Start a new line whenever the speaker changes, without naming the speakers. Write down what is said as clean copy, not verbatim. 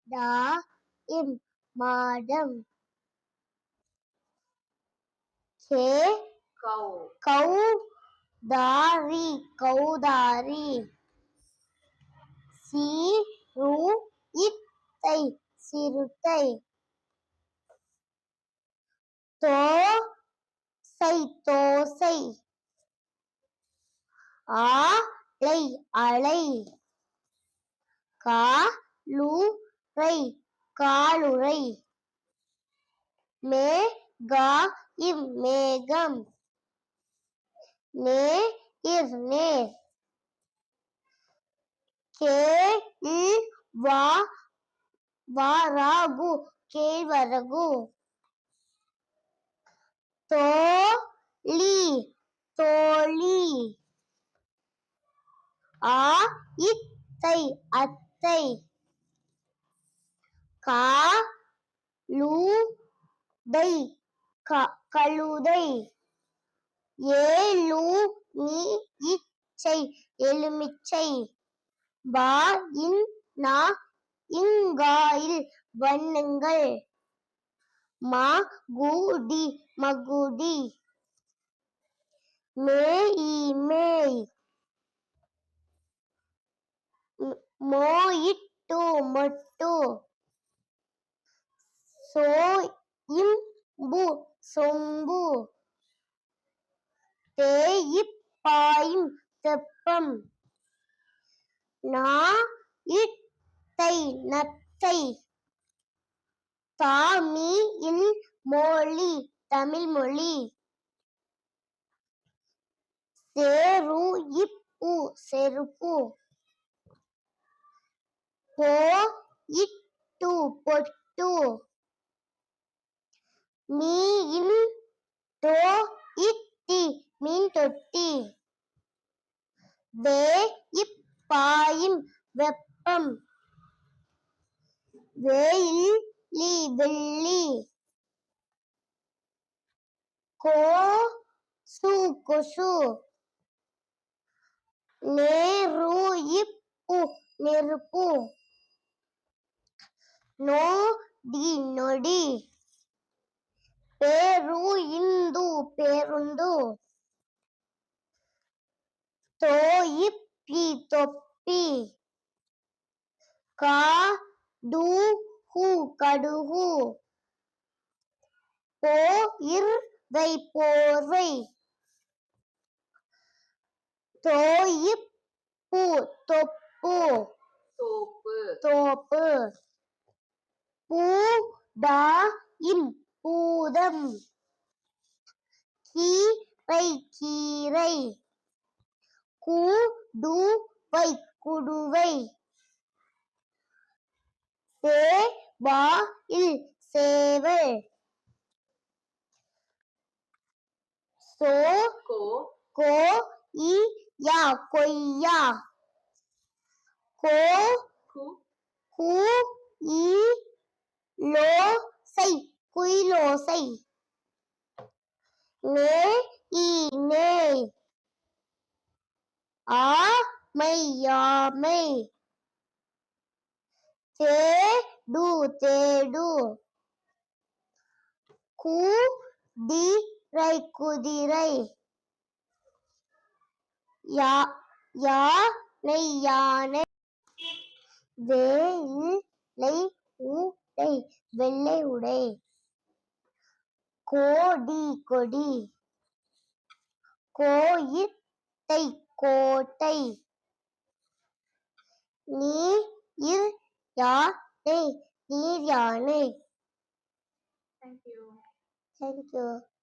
டா இம் மாடம். கே கௌதாரி கௌதாரி. சிறுத்தை சிறுத்தை. தோசை தோசை. ஆலை அலை. காலுரை காலுரை. மேகம் மேகம். நேர் நேர். கேழ்வரகு கேழ்வரகு. தோழி தோழி. அத்தை அத்தை. கழுதை கழுதை. எலுமிச்சை எலுமிச்சை. இங்காயில் வண்ணங்கள். மகுடி மகுடி. மேய் மேய். மொட்டு மொட்டு. சோம்பு சொம்பு. தேய்ப்பாயும் தெப்பம். நத்தை நத்தை. தமிழ் மொழி தமிழ் மொழி. செருப்பு செருப்பு. பொட்டு பொட்டு. மீன் தொட்டி மீன் தொட்டி. வேய்ப்பாயும் வெப்பம். வெள்ளி வெள்ளி. கொசு கொசு. நெருப்பு நெருப்பு. நொடி நொடி. பேருந்து பேருந்து. தொப்பி தொப்பி. கடுகு கடுகு. போர்வை போர்வை. தொப்பு தொப்பு. தோப்பு. பூதம் பூதம். கீரை கீரை. குடுவை குடுவை. சேவல் சேவல். கொய்யா கொய்யா. குயிலோசை குயிலோசை. நேய் நேய். ஆமை ஆமை. தேடு தேடு. குதிரை குதிரை. யானை யானை. வெள்ளை உடை வெள்ளை உடை. கோடி கொடி. கோட்டை கோட்டை. நீர் யானை நீர் யானை. Thank you.